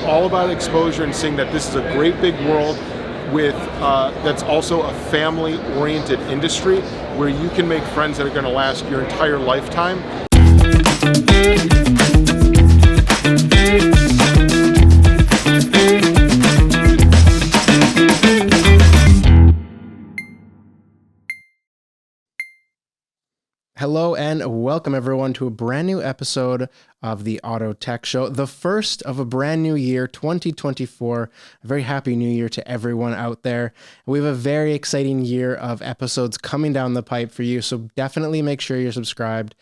all about exposure and seeing that this is a great big world with that's also a family-oriented industry where you can make friends that are going to last your entire lifetime. Hello and welcome everyone to a brand new episode of the Auto Tech Show, the first of a brand new year, 2024. A very happy new year to everyone out there. We have a very exciting year of episodes coming down the pipe for you, so definitely make sure you're subscribed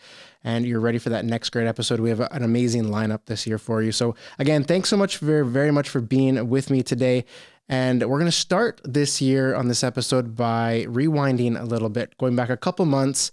and you're ready for that next great episode. We have an amazing lineup this year for you. So again, thanks so much very much for being with me today. And we're going to start this year on this episode by rewinding a little bit, going back a couple months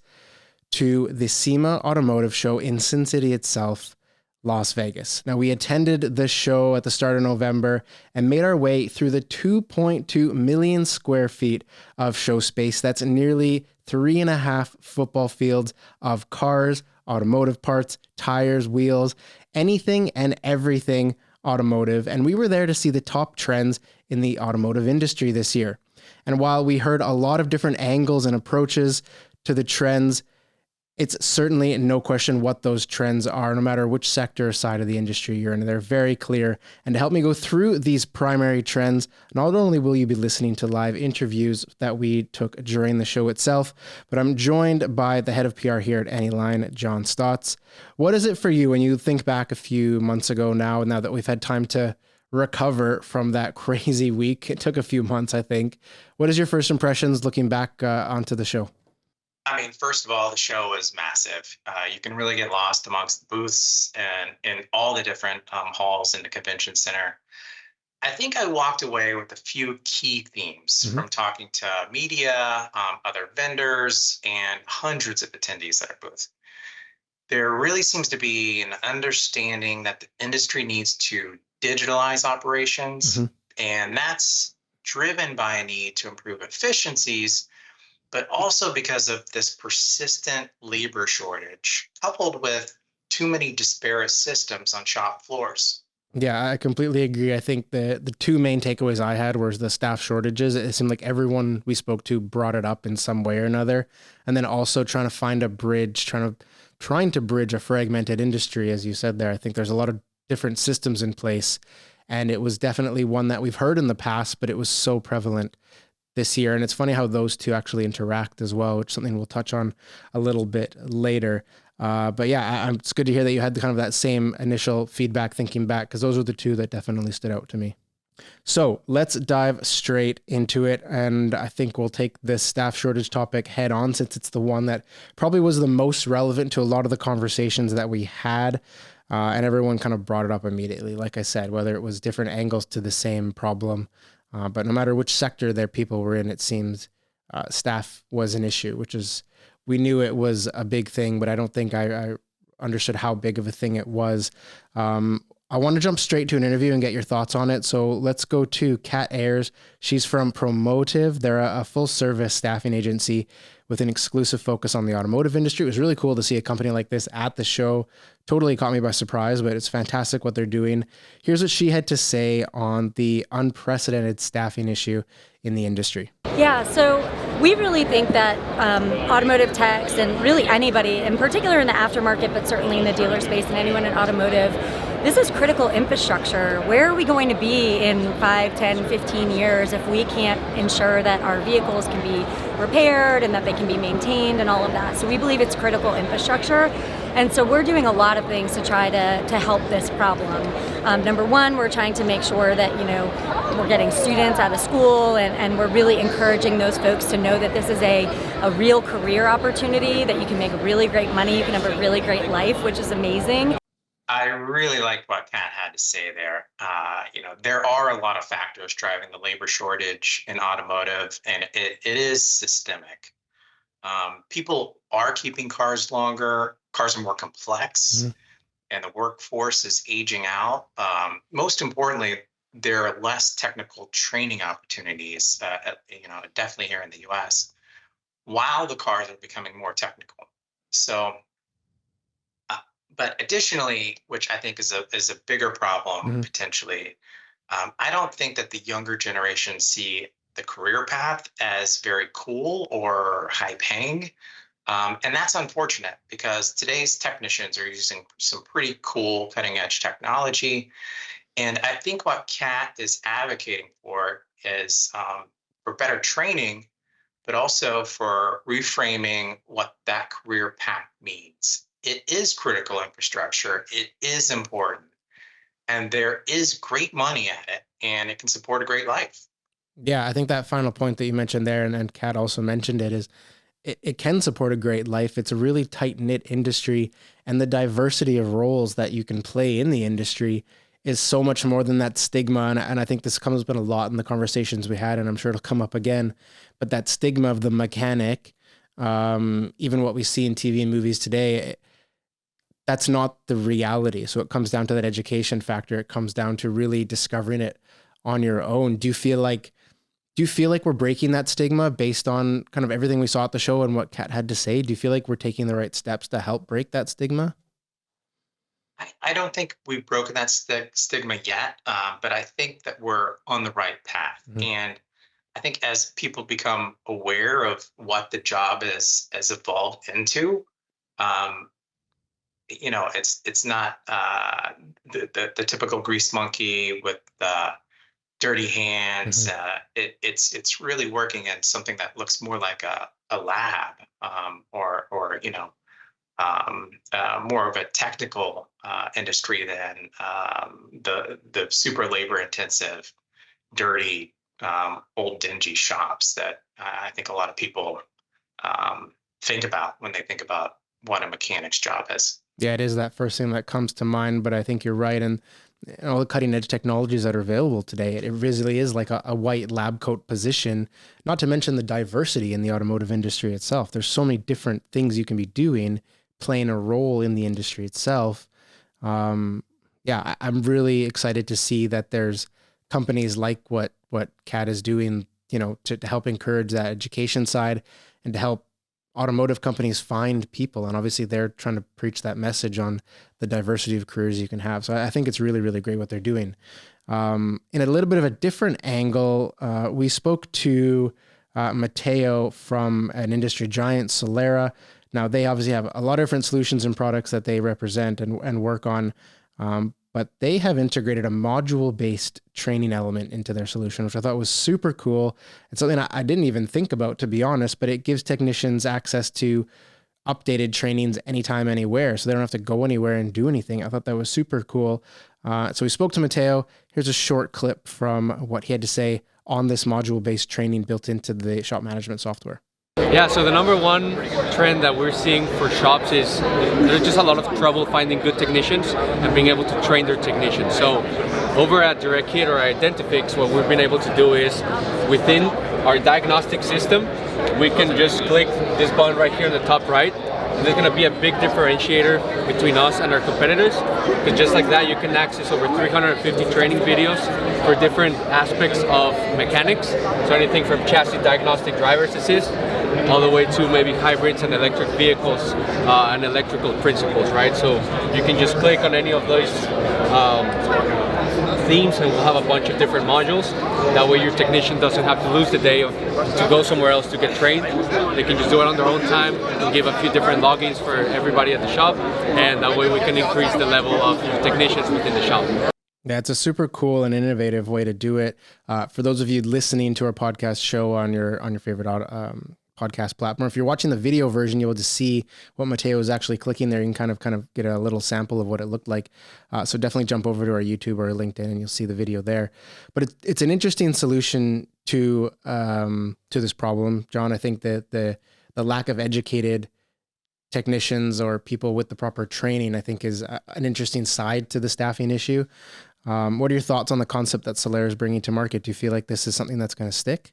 to the SEMA Automotive Show in Sin City itself, Las Vegas. Now, we attended the show at the start of November and made our way through the 2.2 million square feet of show space. That's nearly 3.5 football fields of cars, automotive parts, tires, wheels, anything and everything automotive. And we were there to see the top trends in the automotive industry this year. And while we heard a lot of different angles and approaches to the trends, it's certainly no question what those trends are, no matter which sector or side of the industry you're in. They're very clear. And to help me go through these primary trends, not only will you be listening to live interviews that we took during the show itself, but I'm joined by the head of PR here at Anyline, Jon Stotts. What is it for you when you think back a few months ago now that we've had time to recover from that crazy week? It took a few months, I think. What is your first impressions looking back onto the show? I mean, first of all, the show was massive. You can really get lost amongst the booths and in all the different halls in the convention center. I think I walked away with a few key themes from talking to media, other vendors, and hundreds of attendees at our booth. There really seems to be an understanding that the industry needs to digitalize operations, and that's driven by a need to improve efficiencies, but also because of this persistent labor shortage, coupled with too many disparate systems on shop floors. Yeah, I completely agree. I think the two main takeaways I had was the staff shortages. It seemed like everyone we spoke to brought it up in some way or another. And then also trying to find a bridge, trying to bridge a fragmented industry, as you said there. I think there's a lot of different systems in place. And it was definitely one that we've heard in the past, but it was so prevalent this year. And it's funny how those two actually interact as well, which is something we'll touch on a little bit later. But yeah, it's good to hear that you had kind of that same initial feedback thinking back, because those were the two that definitely stood out to me. So let's dive straight into it. And I think we'll take this staff shortage topic head on, since it's the one that probably was the most relevant to a lot of the conversations that we had. And everyone kind of brought it up immediately. Like I said, whether it was different angles to the same problem, but no matter which sector their people were in, it seems staff was an issue, which is, we knew it was a big thing, but I don't think I understood how big of a thing it was. I want to jump straight to an interview and get your thoughts on it. So let's go to Kat Ayers. She's from Promotive. They're a full service staffing agency with an exclusive focus on the automotive industry. It was really cool to see a company like this at the show. Totally caught me by surprise, but it's fantastic what they're doing. Here's what she had to say on the unprecedented staffing issue in the industry. Yeah, so we really think that automotive techs and really anybody, in particular in the aftermarket, but certainly in the dealer space and anyone in automotive, this is critical infrastructure. Where are we going to be in 5, 10, 15 years if we can't ensure that our vehicles can be repaired and that they can be maintained and all of that? So we believe it's critical infrastructure. And so we're doing a lot of things to try to help this problem. Number one, we're trying to make sure that, we're getting students out of school and we're really encouraging those folks to know that this is a real career opportunity, that you can make really great money, you can have a really great life, which is amazing. I really liked what Kat had to say there. There are a lot of factors driving the labor shortage in automotive, and it is systemic. People are keeping cars longer, cars are more complex, and the workforce is aging out. Most importantly, there are less technical training opportunities, definitely here in the US, while the cars are becoming more technical. So But additionally, which I think is a bigger problem potentially, I don't think that the younger generation see the career path as very cool or high paying. And that's unfortunate because today's technicians are using some pretty cool cutting edge technology. And I think what CAT is advocating for is for better training, but also for reframing what that career path means. It is critical infrastructure, it is important, and there is great money at it, and it can support a great life. Yeah, I think that final point that you mentioned there, and Kat also mentioned it, is it can support a great life. It's a really tight-knit industry, and the diversity of roles that you can play in the industry is so much more than that stigma. And I think this comes up in a lot in the conversations we had, and I'm sure it'll come up again. But that stigma of the mechanic, even what we see in TV and movies today, that's not the reality. So it comes down to that education factor. It comes down to really discovering it on your own. Do you feel like we're breaking that stigma based on kind of everything we saw at the show and what Kat had to say? Do you feel like we're taking the right steps to help break that stigma? I don't think we've broken that stigma yet, but I think that we're on the right path. And I think as people become aware of what the job has evolved into, it's not the typical grease monkey with the dirty hands. It's really working in something that looks more like a lab, or more of a technical industry than the super labor intensive, dirty, old dingy shops that I think a lot of people think about when they think about what a mechanic's job is. Yeah, it is that first thing that comes to mind, but I think you're right. And all the cutting edge technologies that are available today, it really is like a white lab coat position, not to mention the diversity in the automotive industry itself. There's so many different things you can be doing, playing a role in the industry itself. I'm really excited to see that there's companies like what CAT is doing, to help encourage that education side and to help automotive companies find people. And obviously they're trying to preach that message on the diversity of careers you can have. So I think it's really, really great what they're doing. In a little bit of a different angle, we spoke to Matteo from an industry giant, Solera. Now, they obviously have a lot of different solutions and products that they represent and work on, but they have integrated a module-based training element into their solution, which I thought was super cool. It's something I didn't even think about, to be honest, but it gives technicians access to updated trainings anytime, anywhere, so they don't have to go anywhere and do anything. I thought that was super cool. So we spoke to Matteo. Here's a short clip from what he had to say on this module-based training built into the shop management software. Yeah, so the number one trend that we're seeing for shops is there's just a lot of trouble finding good technicians and being able to train their technicians. So over at DirectKit or Identifix, what we've been able to do is within our diagnostic system, we can just click this button right here in the top right. And there's going to be a big differentiator between us and our competitors, because just like that, you can access over 350 training videos for different aspects of mechanics. So anything from chassis diagnostic, driver's assist, all the way to maybe hybrids and electric vehicles and electrical principles, right? So you can just click on any of those themes and we'll have a bunch of different modules. That way your technician doesn't have to lose the day to go somewhere else to get trained. They can just do it on their own time and give a few different logins for everybody at the shop, and that way we can increase the level of technicians within the shop. Yeah, it's a super cool and innovative way to do it. For those of you listening to our podcast show on your favorite podcast platform, if you're watching the video version, you'll just see what Matteo is actually clicking there. You can kind of get a little sample of what it looked like. So definitely jump over to our YouTube or our LinkedIn and you'll see the video there. But it's an interesting solution to this problem, John. I think that the lack of educated technicians or people with the proper training, I think, is an interesting side to the staffing issue. What are your thoughts on the concept that Solera is bringing to market? Do you feel like this is something that's going to stick?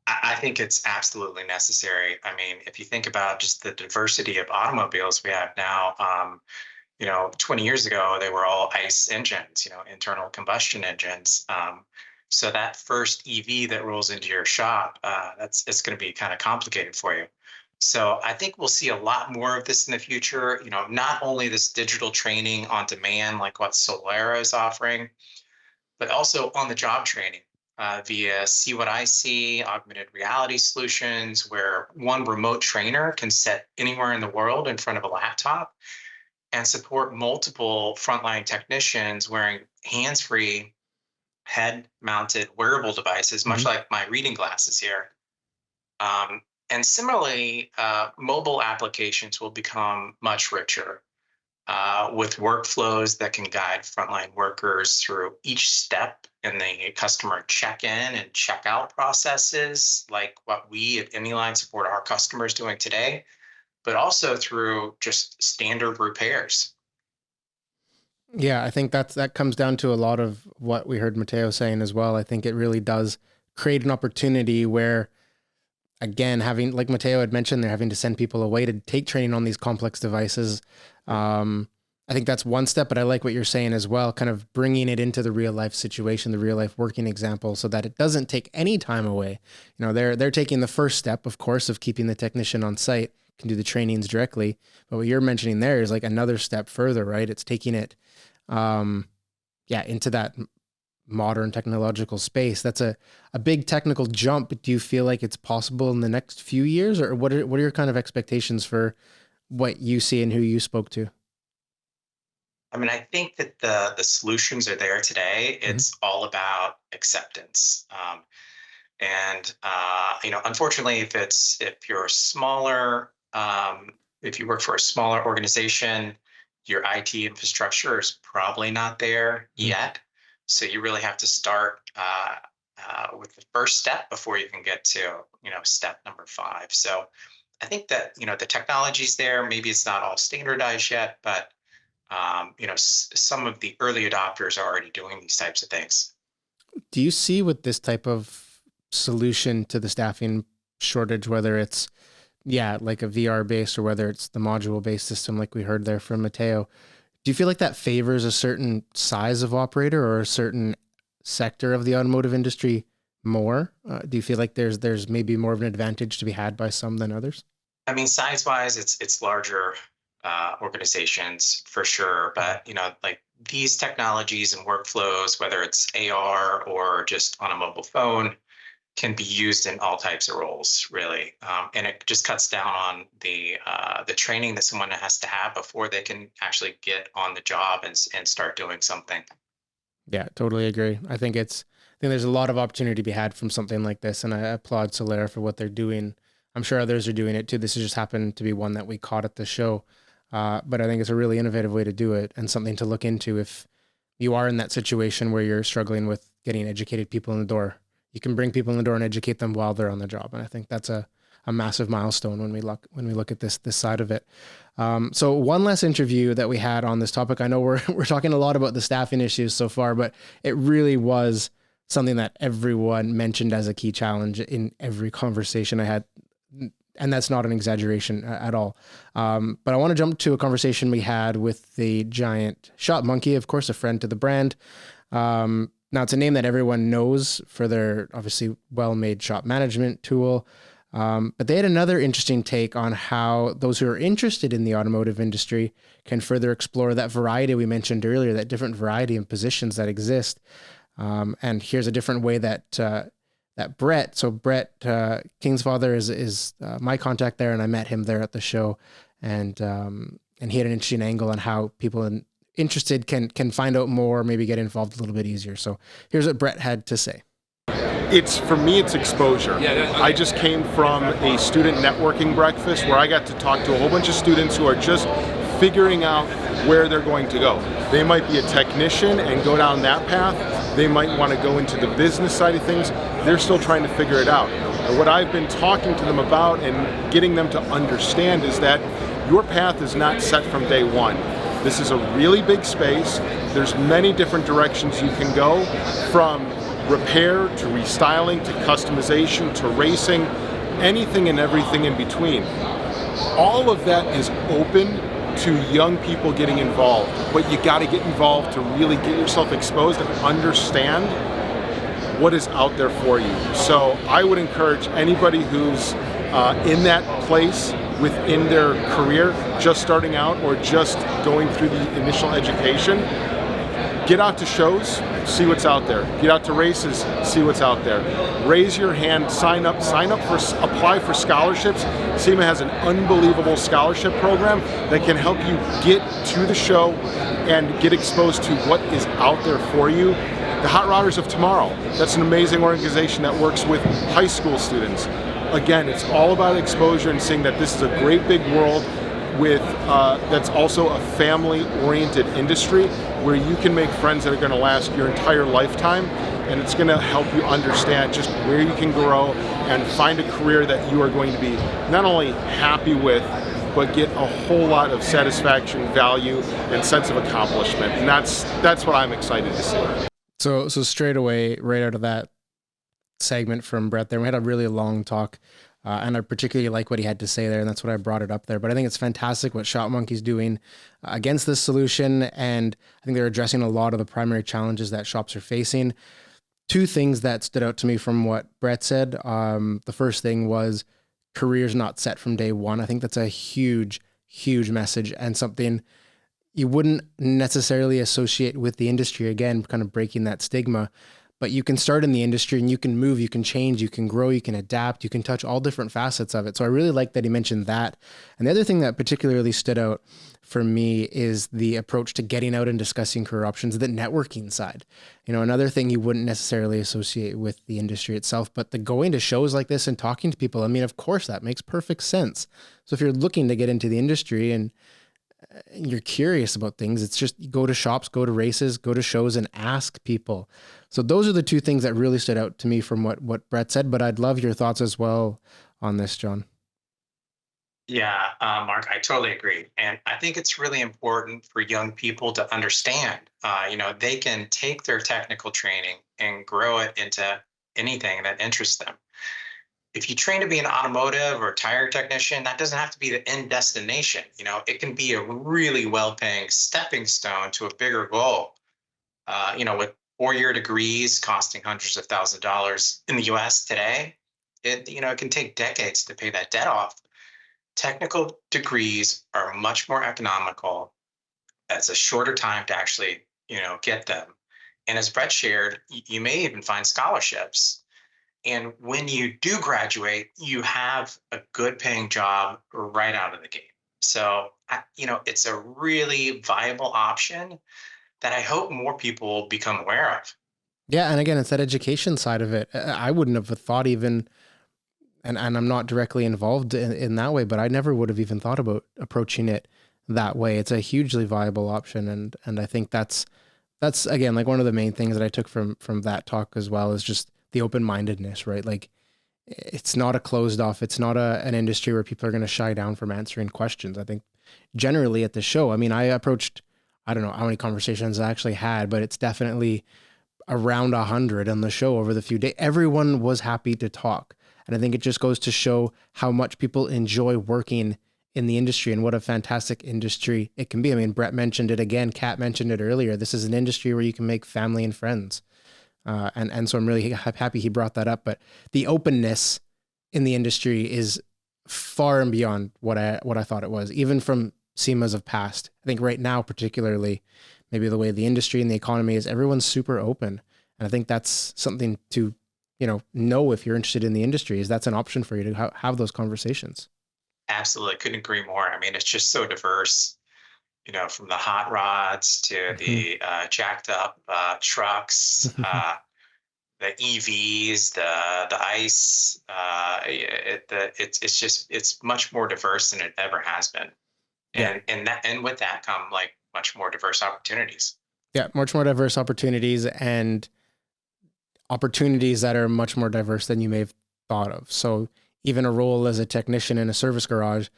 I think it's absolutely necessary. I mean, if you think about just the diversity of automobiles we have now, 20 years ago, they were all ICE engines, internal combustion engines. So that first EV that rolls into your shop, it's going to be kind of complicated for you. So I think we'll see a lot more of this in the future. Not only this digital training on demand, like what Solera is offering, but also on the job training via See What I See, augmented reality solutions, where one remote trainer can sit anywhere in the world in front of a laptop and support multiple frontline technicians wearing hands-free, head-mounted wearable devices, much like my reading glasses here. And similarly, mobile applications will become much richer with workflows that can guide frontline workers through each step in the customer check-in and check-out processes, like what we at Anyline support our customers doing today, but also through just standard repairs. Yeah, I think that comes down to a lot of what we heard Matteo saying as well. I think it really does create an opportunity where, again, having, like Matteo had mentioned, they're having to send people away to take training on these complex devices. I think that's one step, but I like what you're saying as well, kind of bringing it into the real life situation, the real life working example, so that it doesn't take any time away. They're taking the first step, of course, of keeping the technician on site, can do the trainings directly. But what you're mentioning there is like another step further, right? It's taking it, into that modern technological space. That's a big technical jump. Do you feel like it's possible in the next few years, or what are your kind of expectations for what you see and who you spoke to? I mean, I think that the solutions are there today. It's all about acceptance. Unfortunately, if you're smaller, if you work for a smaller organization, your IT infrastructure is probably not there yet. So you really have to start with the first step before you can get to, step number 5. So I think that, the technology's there. Maybe it's not all standardized yet, but, some of the early adopters are already doing these types of things. Do you see with this type of solution to the staffing shortage, whether it's, like a VR based or whether it's the module based system, like we heard there from Matteo, do you feel like that favors a certain size of operator or a certain sector of the automotive industry more? Do you feel like there's maybe more of an advantage to be had by some than others? I mean, size-wise, it's larger organizations for sure, but like these technologies and workflows, whether it's AR or just on a mobile phone, can be used in all types of roles, really, and it just cuts down on the training that someone has to have before they can actually get on the job and start doing something. Yeah, totally agree. I think there's a lot of opportunity to be had from something like this, and I applaud Solera for what they're doing. I'm sure others are doing it too. This has just happened to be one that we caught at the show. But I think it's a really innovative way to do it and something to look into if you are in that situation where you're struggling with getting educated people in the door. You can bring people in the door and educate them while they're on the job. And I think that's a massive milestone when we look at this side of it. So one last interview that we had on this topic. I know we're talking a lot about the staffing issues so far, but it really was something that everyone mentioned as a key challenge in every conversation I had. And that's not an exaggeration at all. But I want to jump to a conversation we had with the giant Shop Monkey, of course, a friend to the brand. Now, it's a name that everyone knows for their obviously well-made shop management tool. But they had another interesting take on how those who are interested in the automotive industry can further explore that variety we mentioned earlier, that different variety of positions that exist. And here's a different way that Brett, so Brett Kingsfather is my contact there, and I met him there at the show, and he had an interesting angle on how people interested can find out more, maybe get involved a little bit easier. So here's what Brett had to say. For me, it's exposure. I just came from a student networking breakfast where I got to talk to a whole bunch of students who are just figuring out where they're going to go. They might be a technician and go down that path. They might want to go into the business side of things. They're still trying to figure it out. And what I've been talking to them about and getting them to understand is that your path is not set from day one. This is a really big space. There's many different directions you can go, from repair to restyling to customization to racing, anything and everything in between. All of that is open to young people getting involved, but you got to get involved to really get yourself exposed and understand what is out there for you. So I would encourage anybody who's in that place within their career, just starting out or just going through the initial education, get out to shows, see what's out there. Get out to races, see what's out there. Raise your hand, sign up apply for scholarships. SEMA has an unbelievable scholarship program that can help you get to the show and get exposed to what is out there for you. The Hot Rodders of Tomorrow, that's an amazing organization that works with high school students. Again, it's all about exposure and seeing that this is a great big world with that's also a family-oriented industry where you can make friends that are going to last your entire lifetime, and it's going to help you understand just where you can grow and find a career that you are going to be not only happy with, but get a whole lot of satisfaction, value, and sense of accomplishment. And that's what I'm excited to see. So straight away, right out of that segment from Brett there, we had a really long talk. And I particularly like what he had to say there, and that's what I brought it up there. But I think it's fantastic what Shop Monkey's doing against this solution, and I think they're addressing a lot of the primary challenges that shops are facing. Two things that stood out to me from what Brett said. The first thing was careers not set from day one. I think that's a huge, huge message and something you wouldn't necessarily associate with the industry. Again, kind of breaking that stigma. But you can start in the industry and you can move, you can change, you can grow, you can adapt, you can touch all different facets of it. So I really like that he mentioned that. And the other thing that particularly stood out for me is the approach to getting out and discussing career options, the networking side. You know, another thing you wouldn't necessarily associate with the industry itself, but the going to shows like this and talking to people, I mean, of course, that makes perfect sense. So if you're looking to get into the industry and you're curious about things, it's just go to shops, go to races, go to shows and ask people. So those are the two things that really stood out to me from what Brett said, but I'd love your thoughts as well on this, Jon. Yeah, Mark, I totally agree. And I think it's really important for young people to understand, they can take their technical training and grow it into anything that interests them. If you train to be an automotive or tire technician, that doesn't have to be the end destination. It can be a really well-paying stepping stone to a bigger goal. With 4-year degrees costing hundreds of thousands of dollars in the US today, it can take decades to pay that debt off. Technical degrees are much more economical. It's a shorter time to actually, get them. And as Brett shared, you may even find scholarships. And when you do graduate, you have a good paying job right out of the gate. So, it's a really viable option that I hope more people will become aware of. Yeah. And again, it's that education side of it. I wouldn't have thought even, and I'm not directly involved in that way, but I never would have even thought about approaching it that way. It's a hugely viable option. And I think that's again, like one of the main things that I took from that talk as well is just the open-mindedness, right? Like it's not a closed off, it's not an industry where people are going to shy down from answering questions. I think generally at the show, I mean, I approached, I don't know how many conversations I actually had, but it's definitely around 100 on the show over the few days. Everyone was happy to talk. And I think it just goes to show how much people enjoy working in the industry and what a fantastic industry it can be. I mean, Brett mentioned it again, Kat mentioned it earlier. This is an industry where you can make family and friends. And so I'm really happy he brought that up. But the openness in the industry is far and beyond what I thought it was, even from SEMAs of past. I think right now, particularly, maybe the way the industry and the economy is, everyone's super open. And I think that's something to, know if you're interested in the industry, is that's an option for you to have those conversations. Absolutely. Couldn't agree more. I mean, it's just so diverse, from the hot rods to the jacked up trucks, the EVs, the ICE. It's much more diverse than it ever has been. And with that come like much more diverse opportunities. Yeah, much more diverse opportunities and opportunities that are much more diverse than you may have thought of. So even a role as a technician in a service garage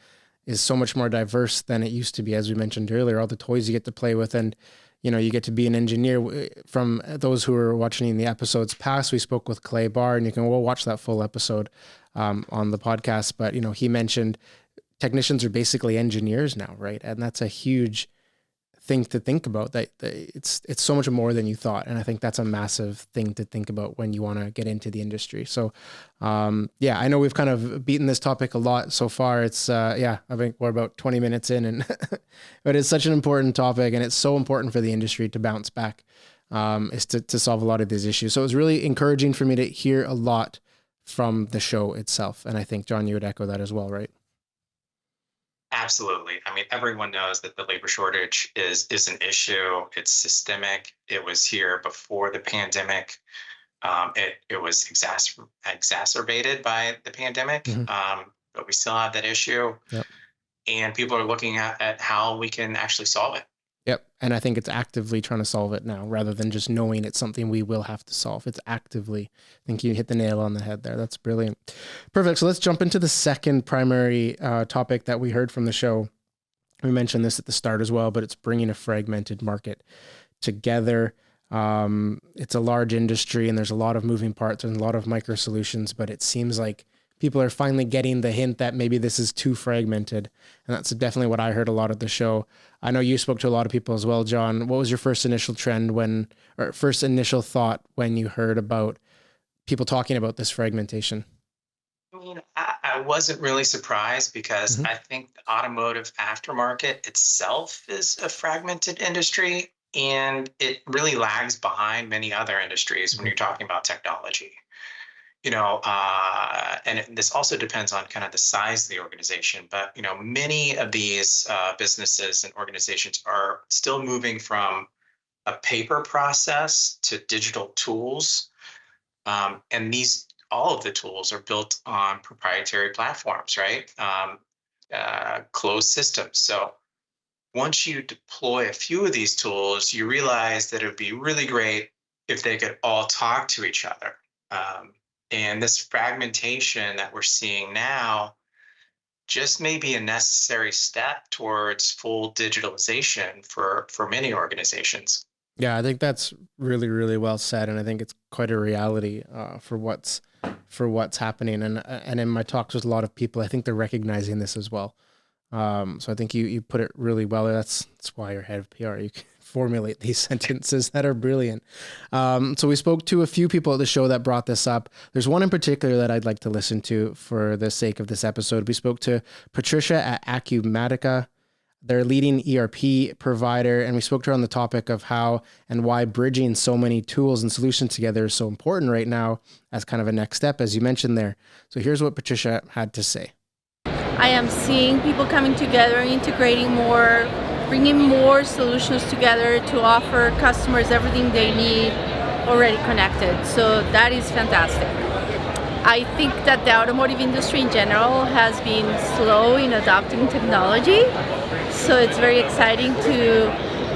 is so much more diverse than it used to be. As we mentioned earlier, all the toys you get to play with, and you get to be an engineer. From those who are watching the episodes past, we spoke with Clay Barr, and you can watch that full episode on the podcast. But he mentioned technicians are basically engineers now, right? And that's a huge thing to think about, that it's so much more than you thought. And I think that's a massive thing to think about when you want to get into the industry. So, I know we've kind of beaten this topic a lot so far. It's, I think we're about 20 minutes in, and but it's such an important topic, and it's so important for the industry to bounce back, is to solve a lot of these issues. So it was really encouraging for me to hear a lot from the show itself. And I think, Jon, you would echo that as well, right? Absolutely. I mean, everyone knows that the labor shortage is an issue. It's systemic. It was here before the pandemic. It was exacerbated by the pandemic, but we still have that issue. Yep. And people are looking at how we can actually solve it. Yep. And I think it's actively trying to solve it now, rather than just knowing it's something we will have to solve. It's actively, I think you hit the nail on the head there. That's brilliant. Perfect. So let's jump into the second primary topic that we heard from the show. We mentioned this at the start as well, but it's bringing a fragmented market together. It's a large industry, and there's a lot of moving parts and a lot of micro solutions, but it seems like people are finally getting the hint that maybe this is too fragmented. And that's definitely what I heard a lot of the show. I know you spoke to a lot of people as well, Jon. What was your first initial first initial thought when you heard about people talking about this fragmentation? I mean, I wasn't really surprised, because I think the automotive aftermarket itself is a fragmented industry, and it really lags behind many other industries when you're talking about technology. This also depends on kind of the size of the organization, but many of these businesses and organizations are still moving from a paper process to digital tools, and all of the tools are built on proprietary platforms, right? Closed systems. So once you deploy a few of these tools, you realize that it would be really great if they could all talk to each other. And this fragmentation that we're seeing now just may be a necessary step towards full digitalization for many organizations. Yeah, I think that's really, really well said, and I think it's quite a reality for what's happening. And in my talks with a lot of people, I think they're recognizing this as well. So I think you put it really well. That's why you're head of PR. You can formulate these sentences that are brilliant. So we spoke to a few people at the show that brought this up. There's one in particular that I'd like to listen to for the sake of this episode. We spoke to Patricia at Acumatica, their leading ERP provider, and we spoke to her on the topic of how and why bridging so many tools and solutions together is so important right now as kind of a next step, as you mentioned there. So here's what Patricia had to say. I am seeing people coming together, integrating more, bringing more solutions together to offer customers everything they need already connected. So that is fantastic. I think that the automotive industry in general has been slow in adopting technology. So it's very exciting to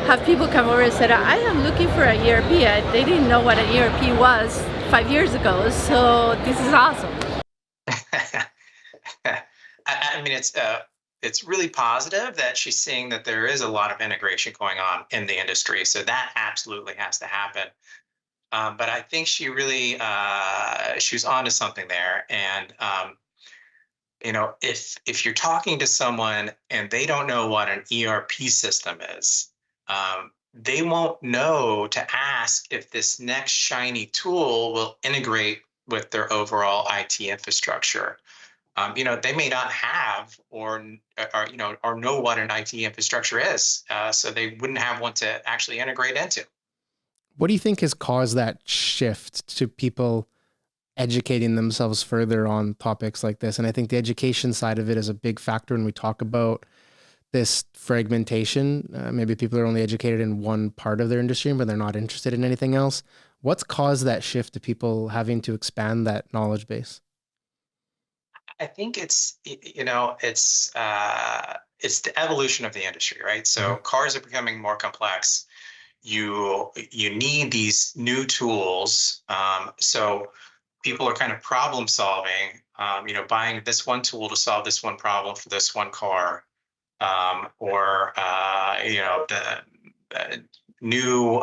have people come over and say, I am looking for an ERP. They didn't know what an ERP was 5 years ago. So this is awesome. I mean, it's really positive that she's seeing that there is a lot of integration going on in the industry. So that absolutely has to happen. But I think she really she was onto something there. And if you're talking to someone and they don't know what an ERP system is, they won't know to ask if this next shiny tool will integrate with their overall IT infrastructure. They may not have or know what an IT infrastructure is, so they wouldn't have one to actually integrate into. What do you think has caused that shift to people educating themselves further on topics like this? And I think the education side of it is a big factor when we talk about this fragmentation. Maybe people are only educated in one part of their industry, but they're not interested in anything else. What's caused that shift to people having to expand that knowledge base? I think it's the evolution of the industry, right? So cars are becoming more complex. You need these new tools. So people are kind of problem solving, buying this one tool to solve this one problem for this one car, or the new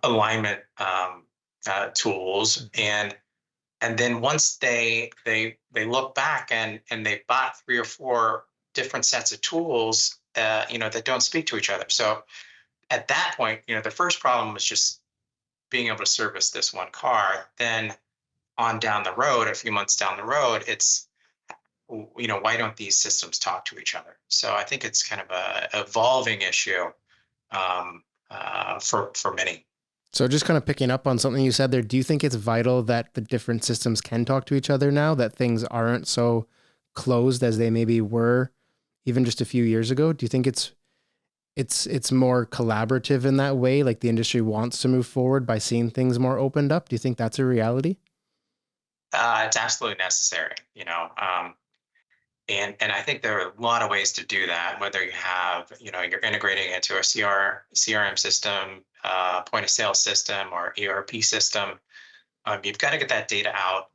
alignment tools. And then once they look back and they bought 3 or 4 different sets of tools, that don't speak to each other. So at that point, the first problem was just being able to service this one car. Then on down the road, a few months down the road, it's, why don't these systems talk to each other? So I think it's kind of a evolving issue for many. So just kind of picking up on something you said there, do you think it's vital that the different systems can talk to each other now, that things aren't so closed as they maybe were even just a few years ago? Do you think it's more collaborative in that way? Like the industry wants to move forward by seeing things more opened up. Do you think that's a reality? It's absolutely necessary, and I think there are a lot of ways to do that, whether you have, you're integrating into a CRM system, point of sale system, or ERP system. You've got to get that data out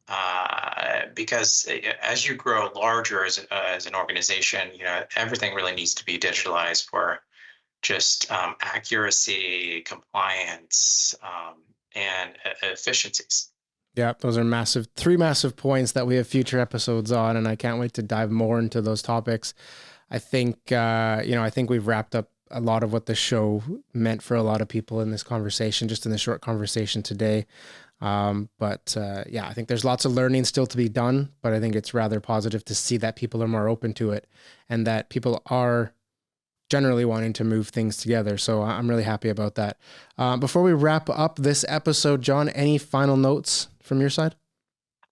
because as you grow larger as an organization, everything really needs to be digitalized for just accuracy, compliance, and efficiencies. Yeah, those are three massive points that we have future episodes on, and I can't wait to dive more into those topics. I think, I think we've wrapped up a lot of what the show meant for a lot of people in this conversation, just in the short conversation today. I think there's lots of learning still to be done, but I think it's rather positive to see that people are more open to it and that people are generally wanting to move things together. So I'm really happy about that. Before we wrap up this episode, Jon, any final notes from your side?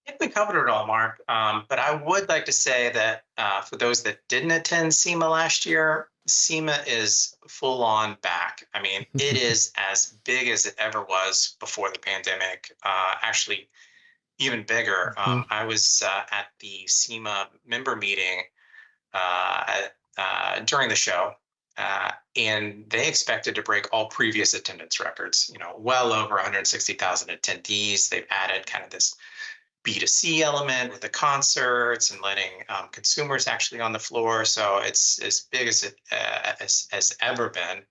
I think we covered it all, Mark. But I would like to say that for those that didn't attend SEMA last year, SEMA is full on back. I mean, it is as big as it ever was before the pandemic, actually even bigger. I was at the SEMA member meeting during the show, and they expected to break all previous attendance records, well over 160,000 attendees. They've added kind of this B2C element with the concerts and letting consumers actually on the floor. So it's as big as it has ever been.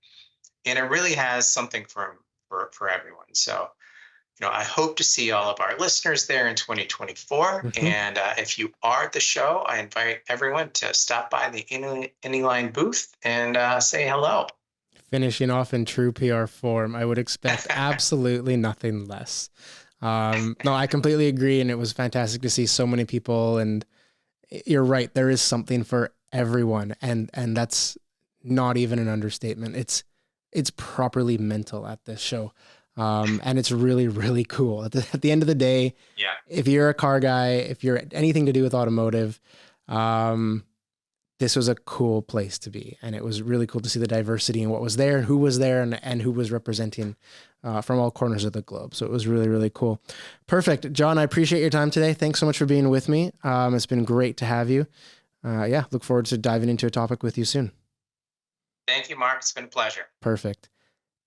And it really has something for everyone. So, I hope to see all of our listeners there in 2024. Mm-hmm. And if you are at the show, I invite everyone to stop by the Anyline booth and say hello. Finishing off in true PR form, I would expect absolutely nothing less. No, I completely agree. And it was fantastic to see so many people, and you're right. There is something for everyone. And that's not even an understatement. It's properly mental at this show. And it's really, really cool. At the end of the day, yeah. If you're a car guy, if you're anything to do with automotive, this was a cool place to be. And it was really cool to see the diversity and what was there, who was there, and who was representing from all corners of the globe. So it was really, really cool. Perfect. Jon, I appreciate your time today. Thanks so much for being with me. It's been great to have you. Look forward to diving into a topic with you soon. Thank you, Mark. It's been a pleasure. Perfect.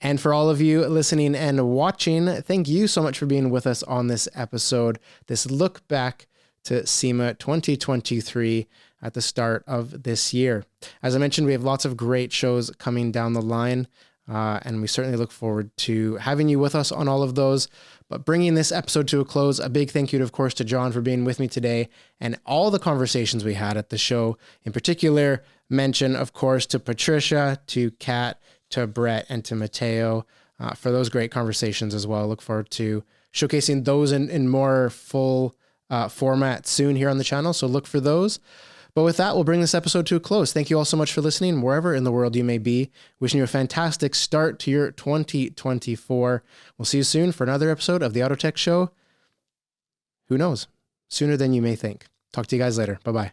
And for all of you listening and watching, thank you so much for being with us on this episode, this look back to SEMA 2023 at the start of this year. As I mentioned, we have lots of great shows coming down the line, and we certainly look forward to having you with us on all of those. But bringing this episode to a close, a big thank you, of course, to Jon for being with me today and all the conversations we had at the show. In particular, mention, of course, to Patricia, to Kat, to Brett, and to Mateo for those great conversations as well. Look forward to showcasing those in more full format soon here on the channel, so look for those. But with that, we'll bring this episode to a close. Thank you all so much for listening, wherever in the world you may be. Wishing you a fantastic start to your 2024. We'll see you soon for another episode of the Auto Tech Show. Who knows? Sooner than you may think. Talk to you guys later. Bye-bye.